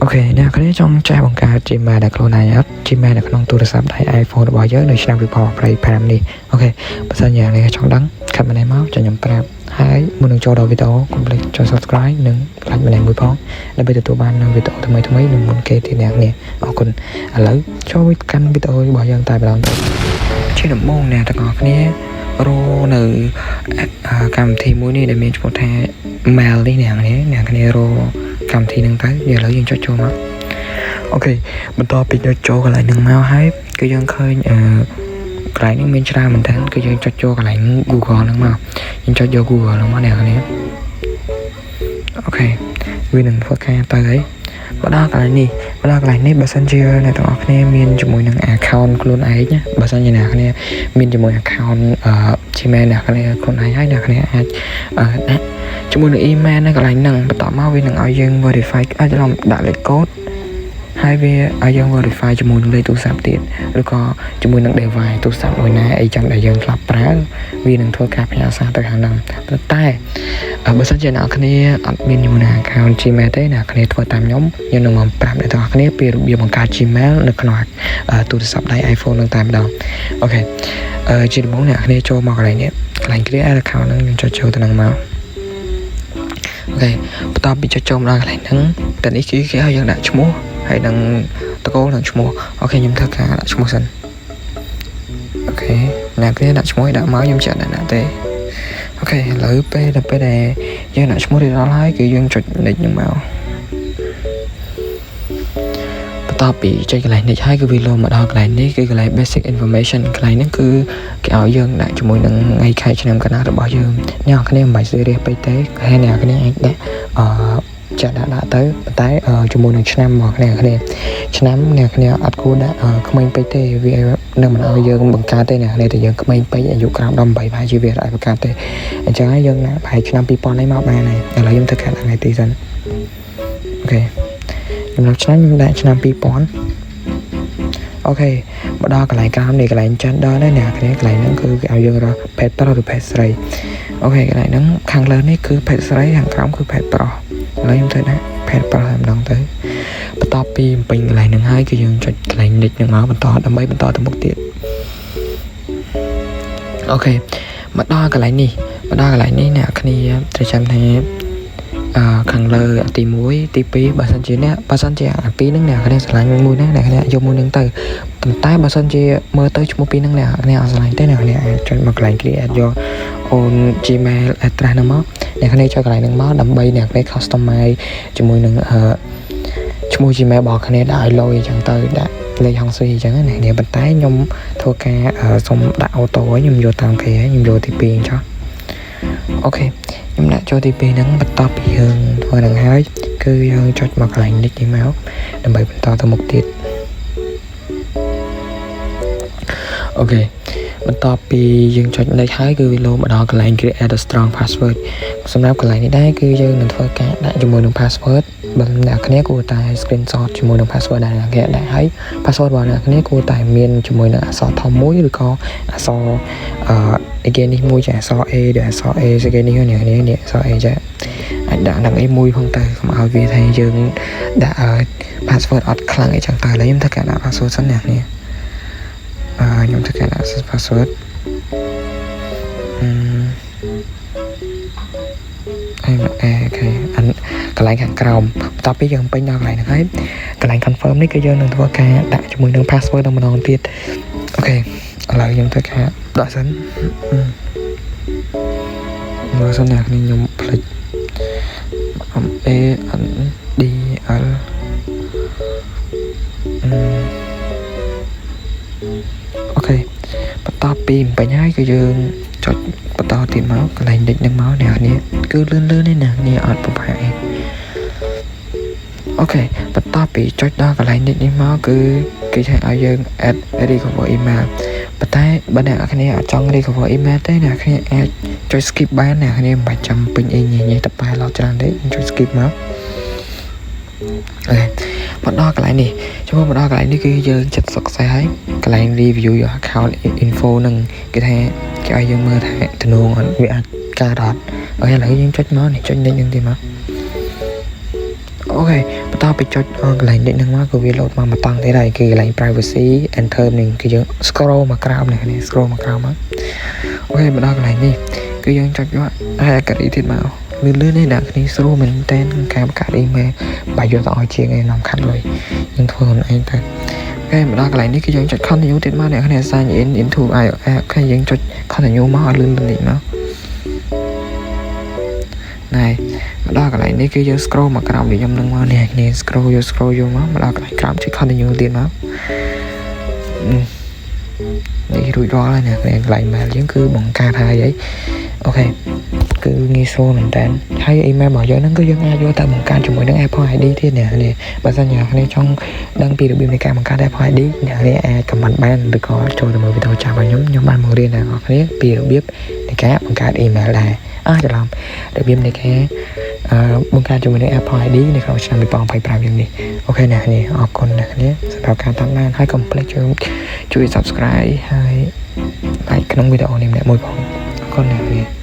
Ok អ្នកគ្នាចង់ចែកបង្កើត Gmail ដែលខ្លួនឯងអត់ Gmail នៅក្នុងទូរស័ព្ទដៃ iPhone របស់យើងនៅឆ្នាំ2025នេះអូខេបើសិនជាអ្នកចង់ដឹងខាត់ម្នាក់មកចាំខ្ញុំប្រាប់ហើយមុននឹងចូលដល់វីដេអូកុំភ្លេចចុច Subscribe និង Like ម្នាក់មួយផងដើម្បីទទួលបាននូវវីដេអូថ្មីៗនិងមុនគេទៀតអ្នកគ្នាអរគុណឥឡូវចូលកាន់វីដេអូរបស់យើងតែម្ដងទៅជាដំបូងអ្នកទាំងអស់គ្នារនៅកម្មវិធីមួយនេះដែលមានឈ្មោះថា Mail នេះអ្នកគ្នារកម្មវិធីហ្នឹងទៅឥឡូវយើងចុចចូលមកអូខេបន្តពីចុចចូលកន្លែងហ្នឹងមកហើយគឺយើងឃើញកន្លែងនេះមានច្រើនមែនតើគឺយើងចុចចូលកន្លែង Google ហ្នឹងមកយើងចុចយក Google ហ្នឹងមកអ្នកគ្នាអូខេវានឹងធ្វើការទៅហើយបើដល់កន្លែងនេះបើសិនជាអ្នកទាំងអស់គ្នាមានជាមួយនឹង account ខ្លួនឯងណាបើសិនជាអ្នកគ្នាមានជាមួយ account Gmail អ្នកគ្នាខ្លួនឯងហើយអ្នកគ្នាអាចដាក់ជាមួយនឹង email នៅកន្លែងហ្នឹងបន្តមកវានឹងឲ្យយើង verify អាចដាក់លេខកូដហើយវាឲ្យយើង verify ជាមួយនឹងលេខទូរស័ព្ទទៀតឬក៏ជាមួយនឹង device ទូរស័ព្ទមួយណាអីចឹងដែលយើងធ្លាប់ប្រើវានឹងធ្វើការផ្ញើសារទៅខាងហ្នឹងតែបើសិនជាអ្នកគ្នាអត់មានជាមួយនឹង account Gmail ទេអ្នកគ្នាធ្វើតាមខ្ញុំនឹងមកប្រាប់អ្នកទាំងអស់គ្នាពីរបៀបបង្កើត Gmail នៅក្នុងទូរស័ព្ទដៃ iPhone នឹងតែម្ដងអូខេជាដំបូងអ្នកគ្នាចូលមកកន្លែងនេះ create account ហ្នឹងខ្ញុំចុចចូលទៅហ្នឹងមកអូខេបន្ទាប់ពីចុចចូលមកដល់កន្លែងហ្នឹងតែនេះគឺគេឲ្យយើងដាក់ឈ្មោះហើយនឹងតកូលនឹងឈ្មោះអូខេខ្ញុំធ្វើការដាក់ឈ្មោះសិនអូខេអ្នកគ្នាដាក់ឈ្មោះដាក់មកខ្ញុំចាត់ដាក់ទេអូខេឥឡូវពេលដែលយើងដាក់ឈ្មោះរៀបដល់ហើយគឺយើងចុចនិចនឹងមកបន្ទាប់ពីចុចកន្លែងនេះហើយគឺវាលោមកដល់កន្លែងនេះគឺកន្លែង basic information កន្លែងហ្នឹងគឺគេឲ្យយើងដាក់ជាមួយនឹងថ្ងៃខែឆ្នាំកណ្ដាលរបស់យើងអ្នកគ្នាមិនបាច់ serious ពេកទេហើយអ្នកគ្នាអាចដាក់ចាក់ដាក់ទៅប៉ុន្តែជាមួយនឹងឆ្នាំរបស់អ្នកគ្នាឆ្នាំអ្នកគ្នាអត់គួរដាក់ក្មេងពេកទេវានឹងមិនឲ្យយើងបង្កើតទេអ្នកគ្នាតែយើងក្មេងពេកអាយុក្រោម18ប្រហែលជាវាអាចបង្កើតទេអញ្ចឹងហើយយើងដាក់ប្រហែលឆ្នាំ2000នេះមកបានហើយឥឡូវខ្ញុំធ្វើការដាក់ថ្ងៃទីសិនអូខេខ្ញុំដាក់ឆ្នាំ2000អូខេមកដល់កន្លែងក្រោមនេះកន្លែង gender នេះអ្នកគ្នាកន្លែងហ្នឹងគឺគេឲ្យយើងរកភេទប្រុសឬភេទស្រីអូខេកន្លែងហ្នឹងខាងលើនេះគឺភេទស្រីខាងក្រោមគឺភេទប្រុសឥឡូវខ្ញុំធ្វើដាក់ភេទប្រុសតែម្ដងទៅបន្ទាប់ពីបំពេញកន្លែងហ្នឹងហើយគឺយើងចុចកន្លែងនេះនឹងមកបន្តដើម្បីបន្តទៅមុខទៀតអូខេមកដល់កន្លែងនេះអ្នកគ្នាត្រូវចាំថាខាងលើទី1ទី2បើសិនជាអាពីរហ្នឹងអ្នកគ្នាឆ្លាញ់មួយហ្នឹងអ្នកគ្នាយកមួយហ្នឹងទៅប៉ុន្តែបើសិនជាមើលទៅឈ្មោះពីរហ្នឹងអ្នកគ្នាអត់ឆ្លាញ់ទេអ្នកគ្នាអាចចុចមកកន្លែង create យកអូន Gmail address ហ្នឹងមកអ្នកគ្នាចុចកន្លែងហ្នឹងមកដើម្បីអ្នកគ្នា customize ជាមួយនឹងឈ្មោះ Gmail របស់គ្នាដាក់ឲ្យលុយអញ្ចឹងទៅដាក់លេខហុងស៊ុយអញ្ចឹងណាអ្នកប៉ុន្តែខ្ញុំធ្វើការសុំដាក់អូតូឲ្យខ្ញុំយកតាមគេហើយខ្ញុំយកទី2អញ្ចឹងអូខេខ្ញុំដាក់ចូលទី2ហ្នឹងបន្ទាប់ពីយើងធ្វើនឹងហើយគឺយើងចុចមកកន្លែងនេះមកដើម្បីបន្តទៅមុខទៀតអូខេបន្ទាប់ពីយើងចុចលេខហើយគឺវាលោមកដល់កន្លែង create a strong password សម្រាប់កន្លែងនេះដែរគឺយើងនឹងធ្វើការដាក់ជាមួយនឹង password បើអ្នកគ្នាគួរតែ screenshot ជាមួយនឹង password ដែលអ្នកដាក់ហើយ password របស់អ្នកគ្នាគួរតែមានជាមួយនឹងអក្សរធំមួយឬក៏អក្សរagain នេះមួយចាអក្សរ A ឬអក្សរ A again នេះអ្នកគ្នានេះអក្សរ A ចាអាចដាក់នឹង A មួយផងទៅកុំឲ្យវាថាយើងដាក់ password អត់ខ្លាំងអីចឹងទៅឥឡូវខ្ញុំធ្វើការដាក់ password សិនអ្នកគ្នាខ្ញុំធ្វើការដាក់ password អូខេកន្លែងខាងក្រោមបន្ទាប់ពីយើងពេញដល់កន្លែងហ្នឹងហើយកន្លែង confirm នេះគឺយើងនឹងធ្វើការដាក់ជាមួយនឹង password ម្ដងទៀតអូខេឥឡូវខ្ញុំធ្វើការដាក់សិនមើលសិនអ្នកនេះខ្ញុំផ្លេច A N D L អូខេបន្ទាប់ពីបំពេញហើយគឺយើងចុចបន្តទៀតមកកន្លែងនេះនឹងមកអ្នកនេះគឺលឿននេះអ្នកនេះអត់ប្រហែលអូខេបន្ទាប់ពីចុចដល់កន្លែងនេះមកគឺគេថាឲ្យយើង add recover email ប៉ុន្តែបើអ្នកគ្នាអត់ចង់ recover email ទេអ្នកគ្នាអាចចុច skip បានអ្នកគ្នាមិនបាច់ចាំពេញអីញ៉ៃតែបែរឡោច្រើនទេចុច skip មកអូខេមកដល់កន្លែងនេះចូលមកដល់កន្លែងនេះគឺយើងចិត្តសុខស្អាតហើយកន្លែង review your account info នឹងគេថាគេឲ្យយើងមើលថាទំនួងវាអាចកើតអត់អូខេឥឡូវយើងចុចមកនេះចុចនេះនឹងទៀតមក เคបន្តไปចុចកន្លែងនេះនឹងមកគឺវាលោតមកមកតង់ទេដែរគឺកន្លែង privacy and term នេះគឺយើង scroll មកក្រោមនេះ scroll មកក្រោមមកអូខេមកដល់កន្លែងនេះគឺយើងចុចយកហើយអាការីទៀតមកលឿននេះអ្នកគ្នាស្រួលមែនតើការបង្កើត email បើយកទៅឲ្យជាងឯនាំខាត់លុយយើងធ្វើខ្លួនឯងទៅអូខេមកដល់កន្លែងនេះគឺយើងចុច continue ទៀតមកអ្នកគ្នា sign in into iOS អូខេយើងចុច continue មកឲ្យលឿននេះមកណែមកដល់កន្លែងនេះគឺយើង scroll មកក្រោមដូចខ្ញុំនឹងមកនេះគ្នា scroll យកមកដល់កន្លែងក្រោមចុច continue ទៀតមកនេះរួចរាល់ហើយណាកន្លែង mail យើងគឺបង្កើតហើយអីអូខេគឺងាយស្រួលមែនតើហើយ email របស់យើងហ្នឹងគឺយើងអាចយកទៅបង្កើតជាមួយនឹង Apple ID ទៀតនេះបើសិនជាអ្នកគ្នាចង់ដឹងពីរបៀបនៃការបង្កើត Apple ID អ្នកគ្នាអាច comment បានឬក៏ចូលទៅមើលវីដេអូចាប់របស់ខ្ញុំបានបង្រៀនអ្នកគ្នាពីរបៀបនៃការបង្កើត email ដែរច្រឡំរបៀបនៃការបង្កើតជាមួយនឹង Apple ID នៅក្នុងឆ្នាំ2025យើងនេះអូខេអ្នកគ្នាអរគុណអ្នកគ្នាសម្រាប់ការតាមដានហើយកុំភ្លេចជួយ subscribe ហើយ like ក្នុងវីដេអូនេះម្នាក់មួយផងអរគុណអ្នកគ្នា